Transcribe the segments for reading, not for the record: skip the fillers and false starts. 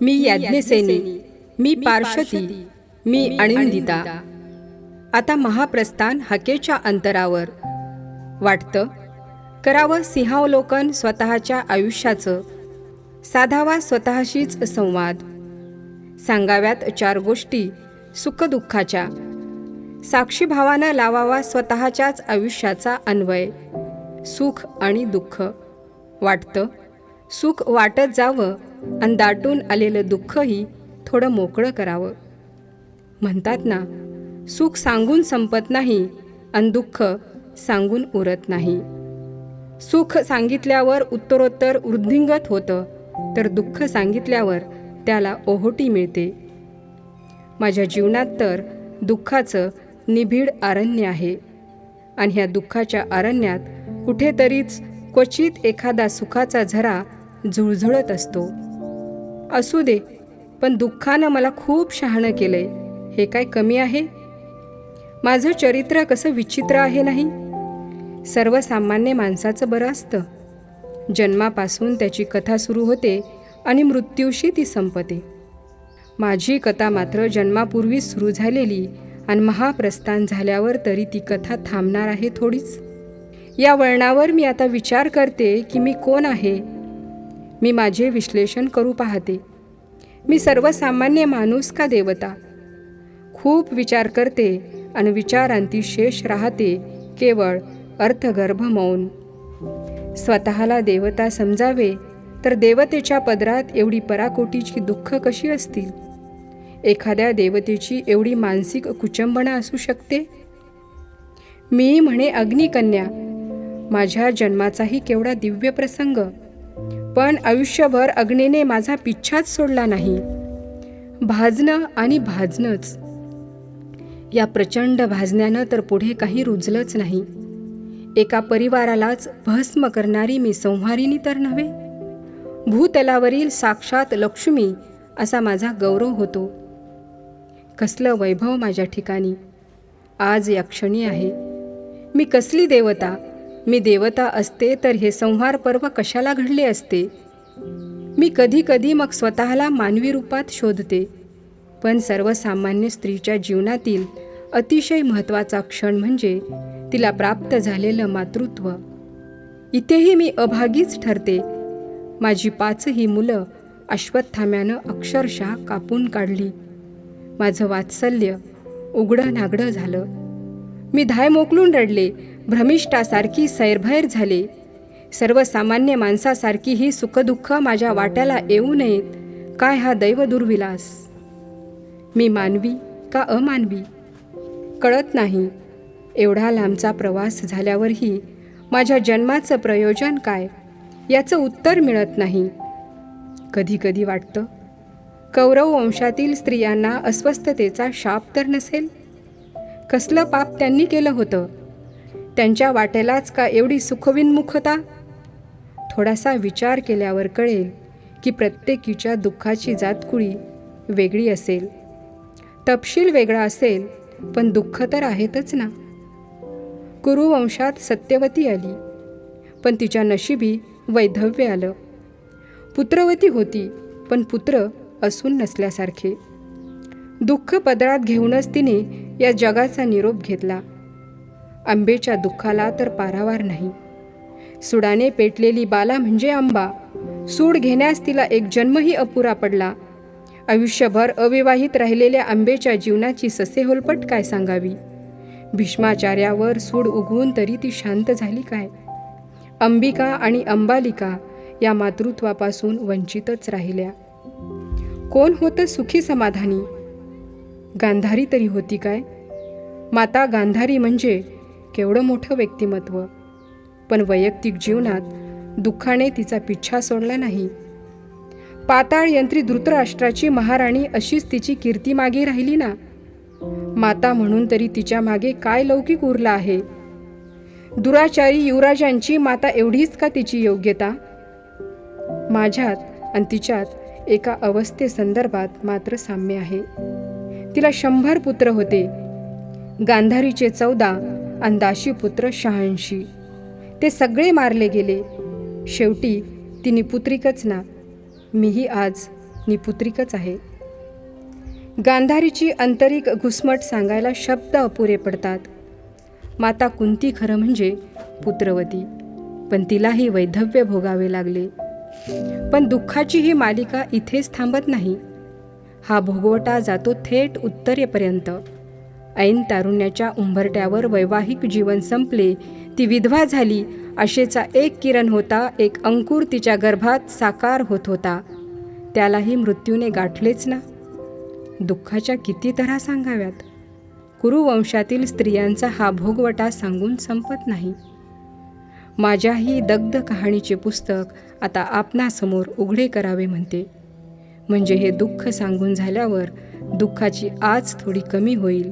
मी यज्ञसेनी, मी पार्श्वती, मी अनिंदिता. आता महाप्रस्थान हाकेच्या अंतरावर. वाटतं करावं सिंहावलोकन स्वतःच्या आयुष्याचं, साधावा स्वतःशीच संवाद. सांगाव्यात 4 गोष्टी सुखदुःखाच्या, साक्षीभावानं लावावा स्वतःच्याच आयुष्याचा अन्वय. सुख आणि दुःख. वाटतं सुख वाटत जावं आणि दाटून आलेलं दुःखही थोडं मोकळं करावं. म्हणतात ना, सुख सांगून संपत नाही आणि दुःख सांगून उरत नाही. सुख सांगितल्यावर उत्तरोत्तर वृद्धिंगत होतं, तर दुःख सांगितल्यावर त्याला ओहोटी मिळते. माझ्या जीवनात तर दुःखाचं निबिड अरण्य आहे आणि ह्या दुःखाच्या अरण्यात कुठेतरीच क्वचित एखादा सुखाचा झरा झुळझुळत असतो. असू दे, पण दुःखानं मला खूप शहाणं केलंय, हे काय कमी आहे? माझं चरित्र कसं विचित्र आहे नाही? सर्वसामान्य माणसाचं बरं असतं. जन्मापासून त्याची कथा सुरू होते आणि मृत्यूशी ती संपते. माझी कथा मात्र जन्मापूर्वी सुरू झालेली आणि महाप्रस्थान झाल्यावर तरी ती कथा थांबणार आहे थोडीच. या वळणावर मी आता विचार करते की मी कोण आहे. मी माझे विश्लेषण करू पाहते. मी सर्वसामान्य माणूस का देवता? खूप विचार करते आणि विचारांती शेष राहते केवळ अर्थगर्भ मौन. स्वतःला देवता समजावे तर देवतेच्या पदरात एवढी पराकोटीची दुःख कशी असतील? एखाद्या देवतेची एवढी मानसिक कुचंबना असू शकते? मी म्हणे अग्निकन्या, माझ्या जन्माचाही केवढा दिव्य प्रसंग, पण आयुष्यभर अग्नीने माझा पिच्छाच सोडला नाही. भाजणं आणि भाजणंच. या प्रचंड भाजण्यानं तर पुढे काही रुजलंच नाही. एका परिवारालाच भस्म करणारी मी संहारिणी तर नव्हे. भूतलावरील साक्षात लक्ष्मी असा माझा गौरव होतो. कसलं वैभव माझ्या ठिकाणी आज या क्षणी आहे. मी कसली देवता? मी देवता असते तर हे संहार पर्व कशाला घडले असते? मी कधी कधी मग स्वतःला मानवी रूपात शोधते. पण सर्वसामान्य स्त्रीच्या जीवनातील अतिशय महत्त्वाचा क्षण म्हणजे तिला प्राप्त झालेलं मातृत्व. इथेही मी अभागीच ठरते. माझी 5ही मुलं अश्वत्थाम्यानं अक्षरशः कापून काढली. माझं वात्सल्य उघडं नागडं झालं. मी धाय मोकलून रडले. भ्रमिष्ठासारखी सैरभैर झाले. सर्वसामान्य माणसासारखी ही सुखदुःख माझ्या वाट्याला येऊ नयेत. काय हा दैव दुर्विलास! मी मानवी का अमानवी कळत नाही. एवढा लांबचा प्रवास झाल्यावरही माझ्या जन्माचं प्रयोजन काय याचं उत्तर मिळत नाही. कधी कधी वाटतं, कौरव वंशातील स्त्रियांना अस्वस्थतेचा शाप तर नसेल? कसलं पाप त्यांनी केलं होतं? त्यांच्या वाटेलाच का एवढी सुखविन्मुखता? थोडासा विचार केल्यावर कळेल की प्रत्येकीच्या दुःखाची जातकुळी वेगळी असेल, तपशील वेगळा असेल, पण दुःख तर आहेतच ना. कुरुवंशात सत्यवती आली, पण तिच्या नशिबी वैधव्य आलं. पुत्रवती होती, पण पुत्र असून नसल्यासारखे. दुःख पदरात घेऊनच तिने या जगाचा निरोप घेतला. आंबेच्या दुःखाला तर पारावार नाही. सुडाने पेटलेली बाला म्हणजे आंबा. सूड घेण्यास तिला एक जन्मही अपुरा पडला. आयुष्यभर अविवाहित राहिलेल्या आंबेच्या जीवनाची ससेहोलपट काय सांगावी. भीष्माचार्यावर सूड उगवून तरी ती शांत झाली काय? अंबिका आणि अंबालिका या मातृत्वापासून वंचितच राहिल्या. कोण होतं सुखी समाधानी? गांधारी तरी होती काय? माता गांधारी म्हणजे केवढं मोठं व्यक्तिमत्व. पण वैयक्तिक जीवनात दुःखाने तिचा पिच्छा सोडला नाही. पाताळ यंत्री धृतराष्ट्राची महाराणी अशीच तिची कीर्ती मागे राहिली ना. माता म्हणून तरी तिच्या मागे काय लौकिक उरला आहे? दुराचारी युवराजांची माता एवढीच का तिची योग्यता? माझ्यात आणि तिच्यात एका अवस्थेसंदर्भात मात्र साम्य आहे. तिला 100 पुत्र होते. गांधारीचे 14 आणि दाशीपुत्र 86. ते सगळे मारले गेले. शेवटी तिने पुत्रिकच ना. मीही आज निपुत्रिकच आहे. गांधारीची आंतरिक घुसमट सांगायला शब्द अपुरे पडतात. माता कुंती खरं म्हणजे पुत्रवती, पण तिलाही वैधव्य भोगावे लागले. पण दुःखाची ही मालिका इथेच थांबत नाही. हा भोगवटा जातो थेट उत्तरेपर्यंत. ऐन तारुण्याच्या उंबरट्यावर वैवाहिक जीवन संपले, ती विधवा झाली. आशेचा एक किरण होता, एक अंकुर तिच्या गर्भात साकार होत होता. त्यालाही मृत्यूने गाठलेच ना. दुःखाच्या किती तऱ्हा सांगाव्यात. कुरुवंशातील स्त्रियांचा हा भोगवटा सांगून संपत नाही. माझ्याही दग्ध कहाणीचे पुस्तक आता आपणासमोर उघडे करावे म्हणते. म्हणजे हे दुःख सांगून झाल्यावर दुःखाची आज थोडी कमी होईल.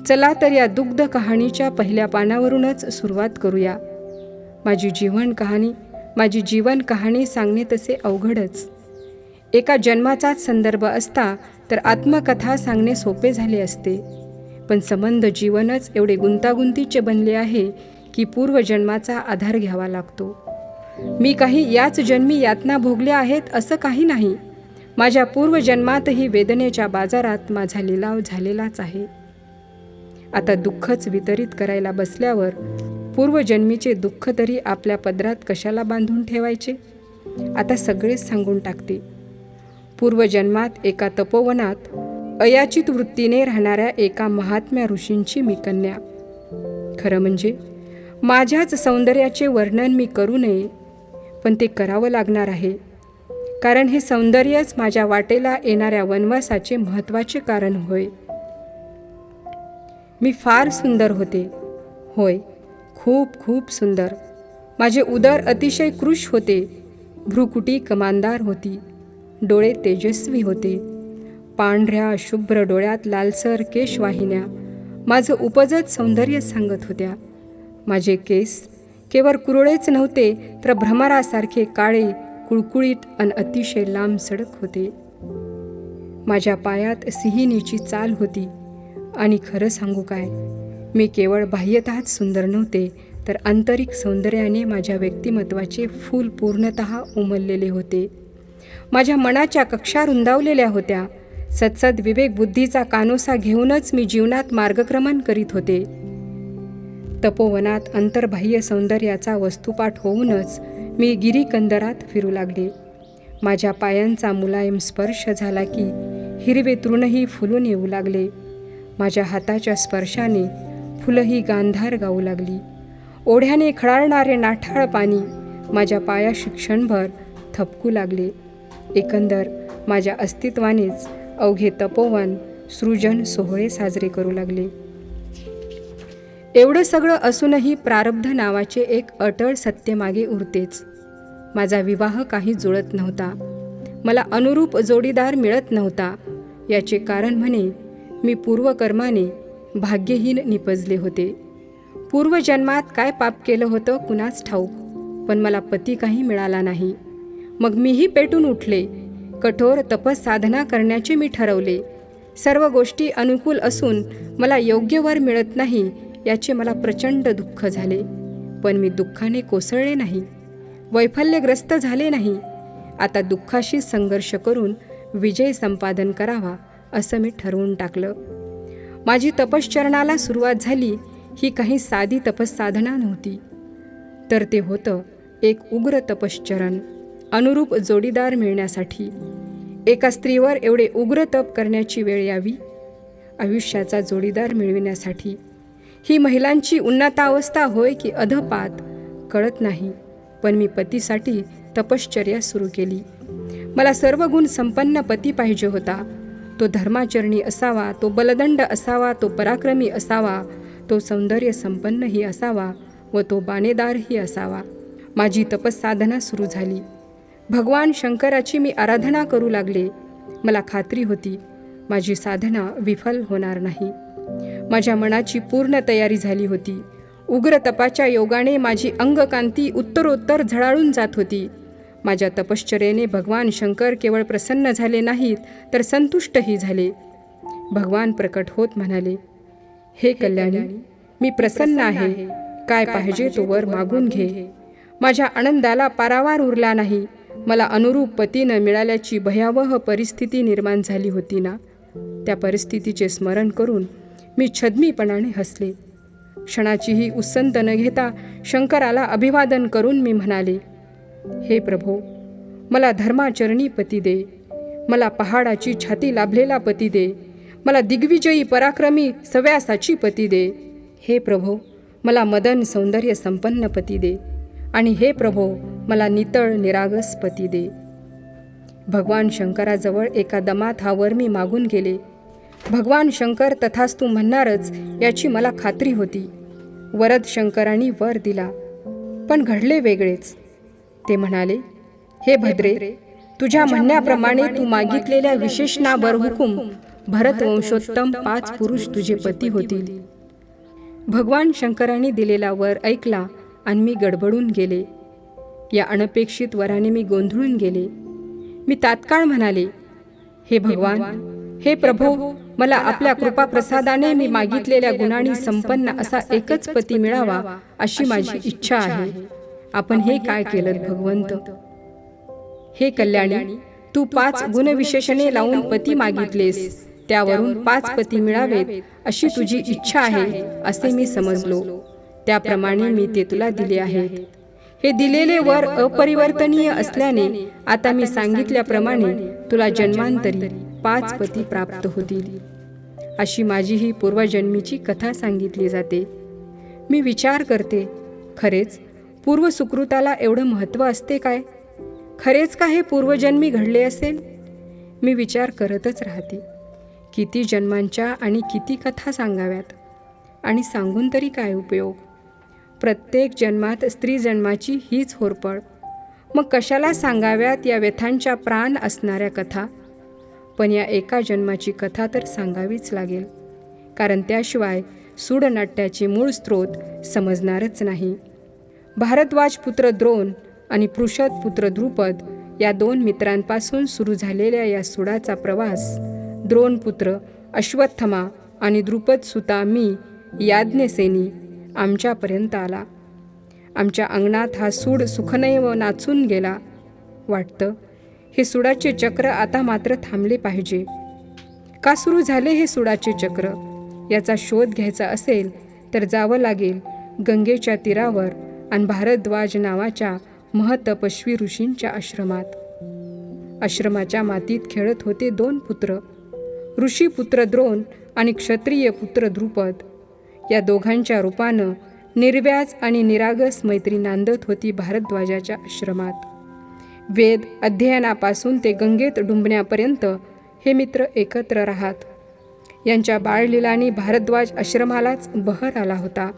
चला तर या दुग्ध कहाणीच्या पहिल्या पानावरूनच सुरुवात करूया. माझी जीवन कहाणी सांगणे तसे अवघडच. एका जन्माचाच संदर्भ असता तर आत्मकथा सांगणे सोपे झाले असते. पण संबंध जीवनच एवढे गुंतागुंतीचे बनले आहे की पूर्वजन्माचा आधार घ्यावा लागतो. मी काही याच जन्मी यातना भोगल्या आहेत असं काही नाही. माझ्या पूर्वजन्मातही वेदनेच्या बाजारात माझा लिलाव झालेलाच आहे. आता दुःखच वितरित करायला बसल्यावर पूर्वजन्मीचे दुःख तरी आपल्या पदरात कशाला बांधून ठेवायचे. आता सगळेच सांगून टाकते. पूर्वजन्मात एका तपोवनात अयाचित वृत्तीने राहणाऱ्या एका महात्म्या ऋषींची मी कन्या. खरं म्हणजे माझ्याच सौंदर्याचे वर्णन मी करू नये, पण ते करावं लागणार आहे. कारण हे सौंदर्यच माझ्या वाटेला येणाऱ्या वनवासाचे महत्त्वाचे कारण होय. मी फार सुंदर होते. होय, खूप खूप सुंदर. माझे उदर अतिशय कृश होते. भ्रुकुटी कमानदार होती. डोळे तेजस्वी होते. पांढऱ्या शुभ्र डोळ्यात लालसर केशवाहिन्या माझं उपजत सौंदर्य सांगत होत्या. माझे केस केवळ कुरळेच नव्हते, तर भ्रमरासारखे काळे, कुळकुळीत आणि अतिशय लांब सडक होते. माझ्या पायात सिंहिणीची चाल होती. आणि खरं सांगू काय, मी केवळ बाह्यतःच सुंदर नव्हते, तर आंतरिक सौंदर्याने माझ्या व्यक्तिमत्वाचे फूल पूर्णतः उमललेले होते. माझ्या मनाच्या कक्षा रुंदावलेल्या होत्या. सत्सद विवेक बुद्धीचा कानोसा घेऊनच मी जीवनात मार्गक्रमण करीत होते. तपोवनात अंतर्बाह्य सौंदर्याचा वस्तुपाठ होऊनच मी गिरीकंदरात फिरू लागले. माझ्या पायांचा मुलायम स्पर्श झाला की हिरवे तृणही फुलून येऊ लागले. माझ्या हाताच्या स्पर्शाने फुलंही गांधार गाऊ लागली. ओढ्याने खळाळणारे नाठाळ पाणी माझ्या पायाशी क्षणभर थपकू लागले. एकंदर माझ्या अस्तित्वानेच अवघे तपोवन सृजन सोहळे साजरे करू लागले. एवढं सगळं असूनही प्रारब्ध नावाचे एक अटळ सत्य मागे उरतेच. माझा विवाह काही जुळत नव्हता. मला अनुरूप जोडीदार मिळत नव्हता. याचे कारण म्हणे मी पूर्वकर्माने भाग्यहीन निपजले होते. पूर्वजन्मात काय पाप केलं होतं कुणास ठाऊक, पण मला पती काही मिळाला नाही. मग मीही पेटून उठले. कठोर तपसाधना करण्याचे मी ठरवले. सर्व गोष्टी अनुकूल असून मला योग्य वर मिळत नाही याचे मला प्रचंड दुःख झाले. पण मी दुःखाने कोसळले नाही, वैफल्यग्रस्त झाले नाही. आता दुःखाशी संघर्ष करून विजय संपादन करावा असं मी ठरवून टाकलं. माझी तपश्चरणाला सुरुवात झाली. ही काही साधी तपसाधना नव्हती, तर ते होतं एक उग्र तपश्चरण. अनुरूप जोडीदार मिळण्यासाठी एका स्त्रीवर एवढे उग्र तप करण्याची वेळ यावी. आयुष्याचा जोडीदार मिळविण्यासाठी ही महिलांची उन्नतावस्था होय की अधपात कळत नाही. पण मी पतीसाठी तपश्चर्या सुरू केली. मला सर्व गुण संपन्न पती पाहिजे होता. तो धर्माचरणी असावा, तो बलदंड असावा, तो पराक्रमी असावा, तो सौंदर्य संपन्नही असावा व तो बाणेदारही असावा. माझी तपसाधना सुरू झाली. भगवान शंकराची मी आराधना करू लागले. मला खात्री होती माझी साधना विफल होणार नाही. माझ्या मनाची पूर्ण तयारी झाली होती. उग्र तपाच्या योगाने माझी अंगकांती उत्तरोत्तर झळाळून जात होती. माझ्या तपश्चर्येने भगवान शंकर केवळ प्रसन्न झाले नाहीत, तर संतुष्टही झाले. भगवान प्रकट होत म्हणाले, हे कल्याणी, मी प्रसन्न आहे. काय पाहिजे तो वर मागून घे. माझ्या आनंदाला पारावार उरला नाही. मला अनुरूप पती न मिळाल्याची भयावह परिस्थिती निर्माण झाली होती ना, त्या परिस्थितीचे स्मरण करून मी छद्मीपणाने हसले. क्षणाचीही उसंत न घेता शंकराला अभिवादन करून मी म्हणाले, हे प्रभो, मला धर्माचरणी पती दे, मला पहाडाची छाती लाभलेला पती दे, मला दिग्विजयी पराक्रमी सव्यासाची पती दे. हे प्रभो, मला मदन सौंदर्य संपन्न पती दे, आणि हे प्रभो, मला नितळ निरागस पती दे. भगवान शंकराजवळ एका दमात हा वर मी मागून गेले. भगवान शंकर तथास्तु म्हणणारच याची मला खात्री होती. वरद शंकरांनी वर दिला, पण घडले वेगळेच. ते म्हणाले, हे भद्रे, तुझ्या म्हणण्याप्रमाणे तू मागितलेल्या विशेषणावर हुकूम भरतवंशोत्तम 5 पुरुष तुझे पती होतील. भगवान शंकरांनी दिलेला वर ऐकला आणि मी गडबडून गेले. या अनपेक्षित वराने मी गोंधळून गेले. मी तात्काळ म्हणाले, हे भगवान, हे प्रभो, मला आपल्या कृपाप्रसादाने मी मागितलेल्या गुणांनी संपन्न असा एकच पती मिळावा अशी माझी इच्छा आहे. आपण हे काय केलं भगवंत? हे कल्याणी, तू 5 गुणविशेषणे लावून पती मागितलेस, त्यावरून 5 पती मिळावेत अशी तुझी इच्छा आहे असे मी समजलो. त्याप्रमाणे मी ते तुला दिले आहेत. हे दिलेले वर अपरिवर्तनीय असल्याने आता मी सांगितल्याप्रमाणे तुला जन्मांतरी 5 पती प्राप्त होतील. अशी माझी ही पूर्वजन्मीची कथा सांगितली जाते. मी विचार करते, खरेच पूर्वसुकृताला एवढं महत्त्व असते काय? खरेच का हे पूर्वजन्मी घडले असेल? मी विचार करतच राहते. किती जन्मांच्या आणि किती कथा सांगाव्यात, आणि सांगून तरी काय उपयोग? प्रत्येक जन्मात स्त्री जन्माची हीच होरपळ. मग कशाला सांगाव्यात या व्यथांच्या प्राण असणाऱ्या कथा? पण या एका जन्माची कथा तर सांगावीच लागेल, कारण त्याशिवाय सूडनाट्याचे मूळ स्रोत समजणारच नाही. भारद्वाज पुत्र द्रोण आणि पृषद पुत्र द्रुपद या 2 मित्रांपासून सुरू झालेल्या या सूडाचा प्रवास द्रोणपुत्र अश्वत्थमा आणि द्रुपद सुता मी याज्ञसेनी आमच्यापर्यंत आला. आमच्या अंगणात हा सूड सुखनैव नाचून गेला. वाटतं हे सुडाचे चक्र आता मात्र थांबले पाहिजे. का सुरू झाले हे सुडाचे चक्र? याचा शोध घ्यायचा असेल तर जावं लागेल गंगेच्या तीरावर आणि भारद्वाज नावाच्या महतपस्वी ऋषींच्या आश्रमात. आश्रमाच्या मातीत खेळत होते 2 पुत्र, ऋषीपुत्र द्रोण आणि क्षत्रिय पुत्र द्रुपद. या दोघांच्या रूपानं निर्व्याज आणि निरागस मैत्री नांदत होती भारद्वाजाच्या आश्रमात. वेद अध्ययनापासून ते गंगेत डुंबण्यापर्यंत हे मित्र एकत्र राहत. यांच्या बाळलीलांनी भारद्वाज आश्रमालाच बहर आला होता.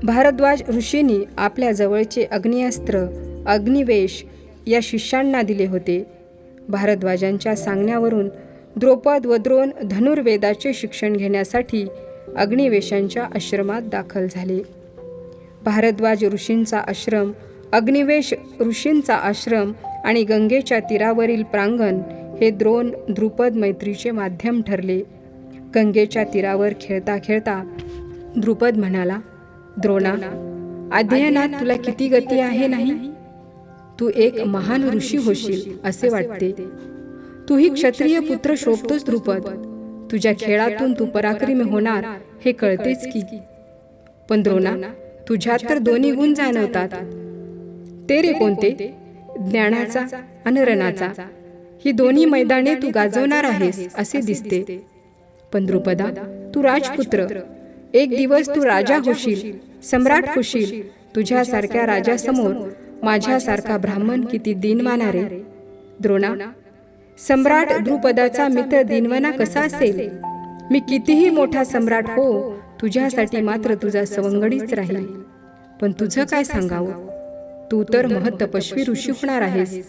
भारद्वाज ऋषींनी आपल्या जवळचे अग्निअस्त्र अग्निवेश या शिष्यांना दिले होते. भारद्वाजांच्या सांगण्यावरून द्रुपद व द्रोण धनुर्वेदाचे शिक्षण घेण्यासाठी अग्निवेशांच्या आश्रमात दाखल झाले. भारद्वाज ऋषींचा आश्रम, अग्निवेश ऋषींचा आश्रम आणि गंगेच्या तीरावरील प्रांगण हे द्रोण द्रुपद मैत्रीचे माध्यम ठरले. गंगेच्या तीरावर खेळता खेळता द्रुपद म्हणाला, द्रोणा, अध्ययनात तुला किती गती आहे नाही? तू एक महान ऋषी होशील असे वाटते. तूही क्षत्रिय पुत्र शोभतोस द्रुपद. तुझ्या खेळातून तू पराक्रमी होणार हे कळतेच की. पण द्रोणा, तुझ्यात तर 2 गुण जाणवतात. ते रे कोणते? ज्ञानाचा आणि रणाचा. ही 2 मैदाने तू गाजवणार आहेस असे दिसते. पण द्रुपदा, तू राजपुत्र. एक दिवस तू राजा होशील, सम्राट होशील. तुझ्यासारख्या राजासमोर माझ्यासारखा ब्राह्मण किती दीनवाना रे. द्रोणा, सम्राट द्रुपदाचा मित्र दीनवाना कसा असेल? मी कितीही मोठा सम्राट हो, तुझ्यासाठी मात्र तुझा सवंगडीच राहील. पण तुझं काय सांगावं? तू तर महतपस्वी ऋषी होणार आहेस.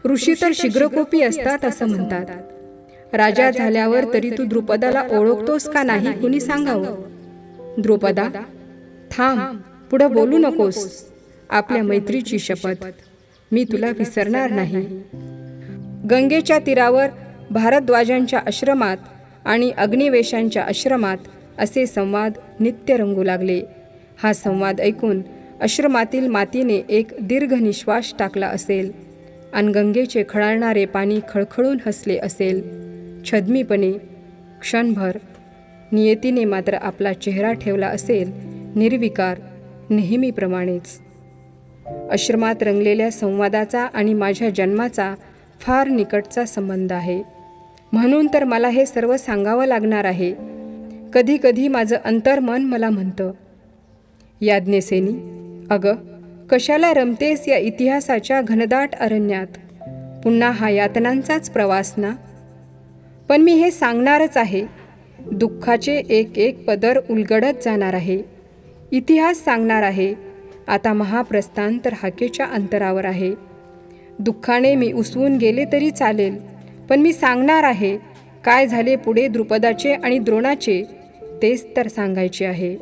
ऋषी तर शीघ्रकोपी असतात असं म्हणतात. राजा झाल्यावर तरी तू द्रुपदाला ओळखतोस का नाही कुणी सांगावं. द्रुपदा, थांब, पुढं बोलू नकोस. आपल्या मैत्रीची शपथ, मी तुला विसरणार नाही. गंगेच्या तीरावर भारद्वाजांच्या आश्रमात आणि अग्निवेशांच्या आश्रमात असे संवाद नित्य रंगू लागले. हा संवाद ऐकून आश्रमातील मातीने एक दीर्घ निश्वास टाकला असेल आणि गंगेचे खळाळणारे पाणी खळखळून हसले असेल छद्मीपणे क्षणभर, नियतीने मात्र आपला चेहरा ठेवला असेल निर्विकार, नेहमीप्रमाणेच. आश्रमात रंगलेल्या संवादाचा आणि माझ्या जन्माचा फार निकटचा संबंध आहे. म्हणून तर मला हे सर्व सांगावं लागणार आहे. कधी कधी माझं अंतर्मन मला म्हणतं, याज्ञसेनी, अगं कशाला रमतेस या इतिहासाच्या घनदाट अरण्यात? पुन्हा हा यातनांचाच प्रवास ना? पण मी हे सांगणारच आहे. दुःखाचे एक एक पदर उलगडत जाणार आहे. इतिहास सांगणार आहे. आता महाप्रस्थान तर हाकेच्या अंतरावर आहे. दुःखाने मी उसवून गेले तरी चालेल, पण मी सांगणार आहे. काय झाले पुढे द्रुपदाचे आणि द्रोणाचे तेच तर सांगायचे आहे.